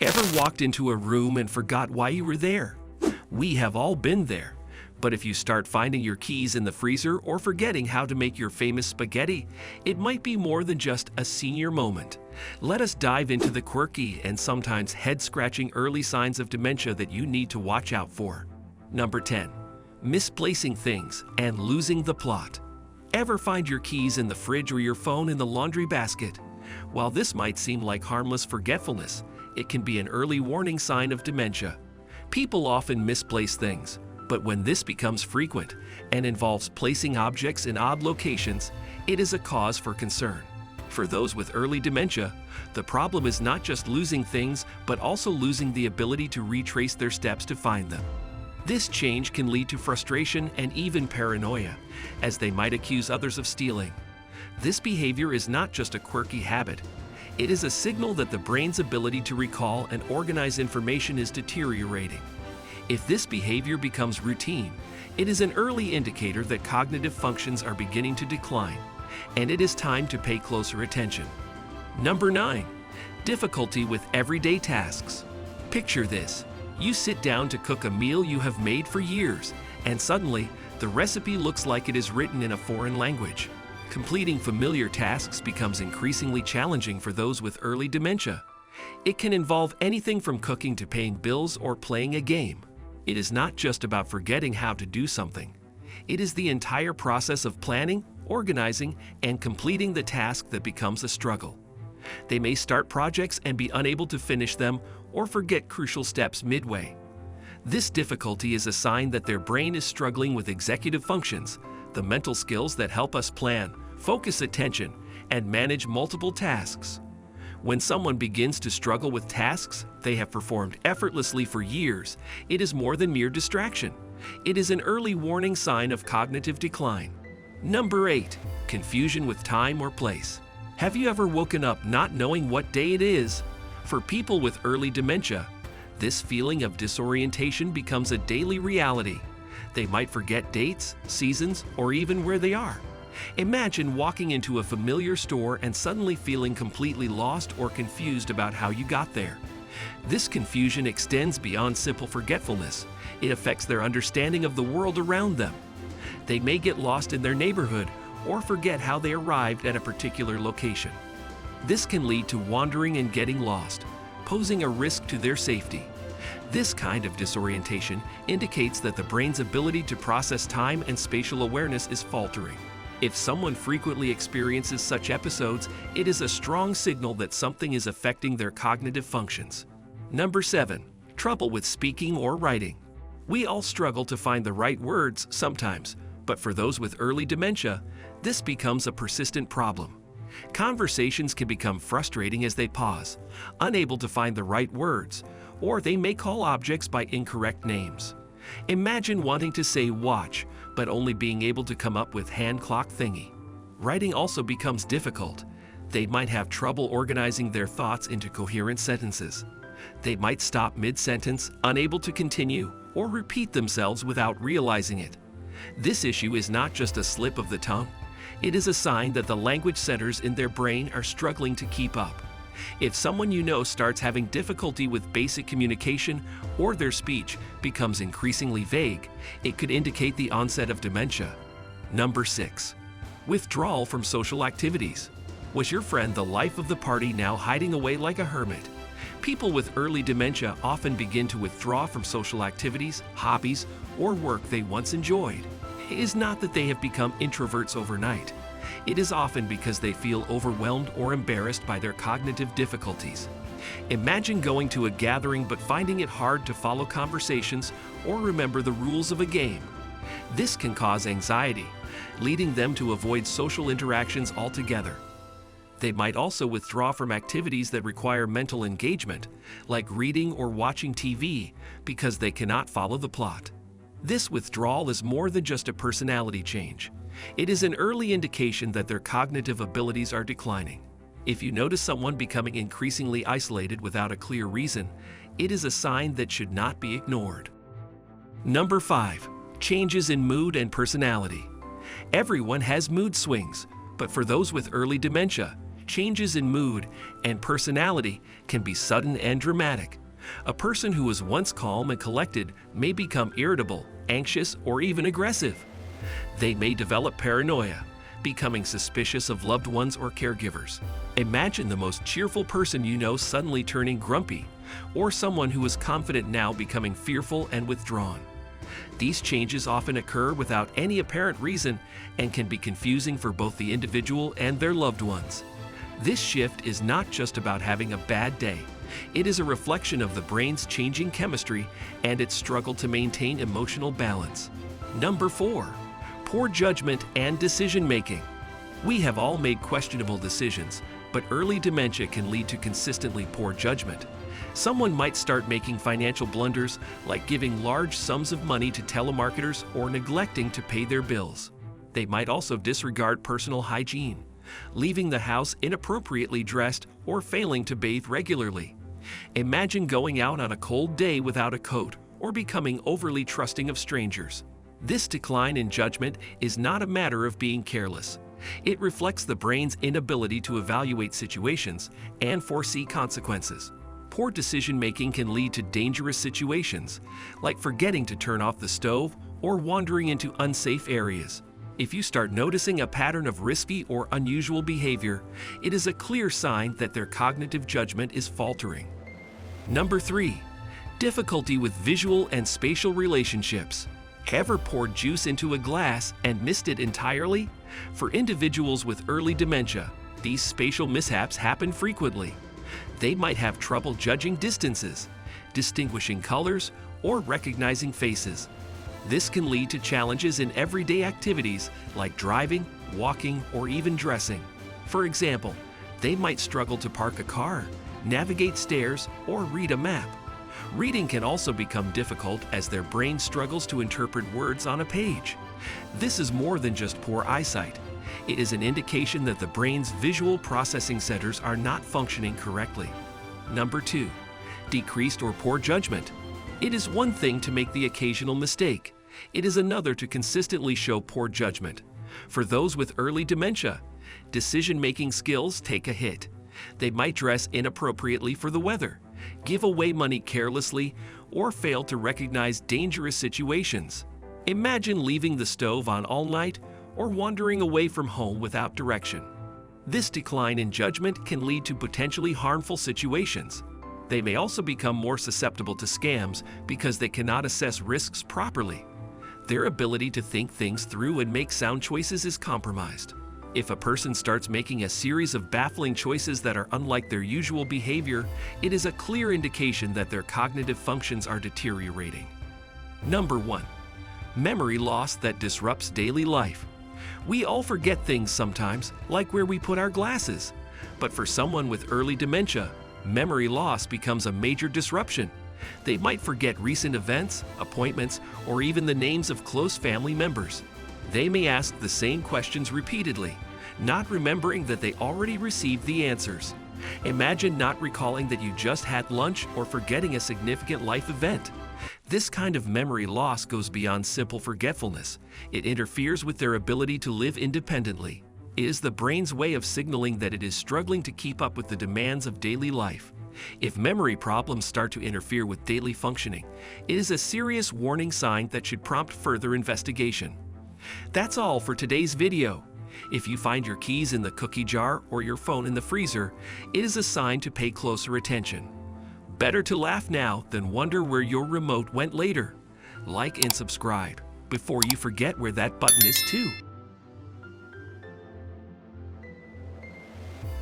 Ever walked into a room and forgot why you were there? We have all been there. But if you start finding your keys in the freezer or forgetting how to make your famous spaghetti, it might be more than just a senior moment. Let us dive into the quirky and sometimes head-scratching early signs of dementia that you need to watch out for. Number 10. Misplacing things and losing the plot. Ever find your keys in the fridge or your phone in the laundry basket? While this might seem like harmless forgetfulness, it can be an early warning sign of dementia. People often misplace things, but when this becomes frequent and involves placing objects in odd locations, it is a cause for concern. For those with early dementia, the problem is not just losing things, but also losing the ability to retrace their steps to find them. This change can lead to frustration and even paranoia, as they might accuse others of stealing. This behavior is not just a quirky habit. It is a signal that the brain's ability to recall and organize information is deteriorating. If this behavior becomes routine, it is an early indicator that cognitive functions are beginning to decline, and it is time to pay closer attention. Number 9. Difficulty with everyday tasks. Picture this. You sit down to cook a meal you have made for years, and suddenly, the recipe looks like it is written in a foreign language. Completing familiar tasks becomes increasingly challenging for those with early dementia. It can involve anything from cooking to paying bills or playing a game. It is not just about forgetting how to do something. It is the entire process of planning, organizing, and completing the task that becomes a struggle. They may start projects and be unable to finish them or forget crucial steps midway. This difficulty is a sign that their brain is struggling with executive functions, the mental skills that help us plan, focus attention, and manage multiple tasks. When someone begins to struggle with tasks they have performed effortlessly for years, it is more than mere distraction. It is an early warning sign of cognitive decline. Number 8. Confusion with time or place. Have you ever woken up not knowing what day it is? For people with early dementia, this feeling of disorientation becomes a daily reality. They might forget dates, seasons, or even where they are. Imagine walking into a familiar store and suddenly feeling completely lost or confused about how you got there. This confusion extends beyond simple forgetfulness. It affects their understanding of the world around them. They may get lost in their neighborhood or forget how they arrived at a particular location. This can lead to wandering and getting lost, posing a risk to their safety. This kind of disorientation indicates that the brain's ability to process time and spatial awareness is faltering. If someone frequently experiences such episodes, it is a strong signal that something is affecting their cognitive functions. Number 7. Trouble with speaking or writing. We all struggle to find the right words sometimes, but for those with early dementia, this becomes a persistent problem. Conversations can become frustrating as they pause, unable to find the right words, or they may call objects by incorrect names. Imagine wanting to say watch, but only being able to come up with hand clock thingy. Writing also becomes difficult. They might have trouble organizing their thoughts into coherent sentences. They might stop mid-sentence, unable to continue, or repeat themselves without realizing it. This issue is not just a slip of the tongue. It is a sign that the language centers in their brain are struggling to keep up. If someone you know starts having difficulty with basic communication or their speech becomes increasingly vague, it could indicate the onset of dementia. Number 6. Withdrawal from social activities. Was your friend the life of the party now hiding away like a hermit? People with early dementia often begin to withdraw from social activities, hobbies, or work they once enjoyed. It is not that they have become introverts overnight. It is often because they feel overwhelmed or embarrassed by their cognitive difficulties. Imagine going to a gathering but finding it hard to follow conversations or remember the rules of a game. This can cause anxiety, leading them to avoid social interactions altogether. They might also withdraw from activities that require mental engagement, like reading or watching TV, because they cannot follow the plot. This withdrawal is more than just a personality change. It is an early indication that their cognitive abilities are declining. If you notice someone becoming increasingly isolated without a clear reason, it is a sign that should not be ignored. Number 5. Changes in mood and personality. Everyone has mood swings, but for those with early dementia, Changes in mood and personality can be sudden and dramatic. A person who was once calm and collected may become irritable, anxious, or even aggressive. They may develop paranoia, becoming suspicious of loved ones or caregivers. Imagine the most cheerful person you know suddenly turning grumpy, or someone who is confident now becoming fearful and withdrawn. These changes often occur without any apparent reason and can be confusing for both the individual and their loved ones. This shift is not just about having a bad day. It is a reflection of the brain's changing chemistry and its struggle to maintain emotional balance. Number 4. Poor judgment and decision-making. We have all made questionable decisions, but early dementia can lead to consistently poor judgment. Someone might start making financial blunders like giving large sums of money to telemarketers or neglecting to pay their bills. They might also disregard personal hygiene, leaving the house inappropriately dressed or failing to bathe regularly. Imagine going out on a cold day without a coat or becoming overly trusting of strangers. This decline in judgment is not a matter of being careless. It reflects the brain's inability to evaluate situations and foresee consequences. Poor decision-making can lead to dangerous situations, like forgetting to turn off the stove or wandering into unsafe areas. If you start noticing a pattern of risky or unusual behavior, it is a clear sign that their cognitive judgment is faltering. Number 3. Difficulty with visual and spatial relationships. Ever poured juice into a glass and missed it entirely? For individuals with early dementia, these spatial mishaps happen frequently. They might have trouble judging distances, distinguishing colors, or recognizing faces. This can lead to challenges in everyday activities like driving, walking, or even dressing. For example, they might struggle to park a car, navigate stairs, or read a map. Reading can also become difficult as their brain struggles to interpret words on a page. This is more than just poor eyesight. It is an indication that the brain's visual processing centers are not functioning correctly. Number 2. Decreased or poor judgment. It is one thing to make the occasional mistake. It is another to consistently show poor judgment. For those with early dementia, decision-making skills take a hit. They might dress inappropriately for the weather, give away money carelessly, or fail to recognize dangerous situations. Imagine leaving the stove on all night or wandering away from home without direction. This decline in judgment can lead to potentially harmful situations. They may also become more susceptible to scams because they cannot assess risks properly. Their ability to think things through and make sound choices is compromised. If a person starts making a series of baffling choices that are unlike their usual behavior, it is a clear indication that their cognitive functions are deteriorating. Number 1. Memory loss that disrupts daily life. We all forget things sometimes, like where we put our glasses. But for someone with early dementia, memory loss becomes a major disruption. They might forget recent events, appointments, or even the names of close family members. They may ask the same questions repeatedly, not remembering that they already received the answers. Imagine not recalling that you just had lunch or forgetting a significant life event. This kind of memory loss goes beyond simple forgetfulness. It interferes with their ability to live independently. It is the brain's way of signaling that it is struggling to keep up with the demands of daily life. If memory problems start to interfere with daily functioning, it is a serious warning sign that should prompt further investigation. That's all for today's video. If you find your keys in the cookie jar or your phone in the freezer, it is a sign to pay closer attention. Better to laugh now than wonder where your remote went later. Like and subscribe before you forget where that button is too.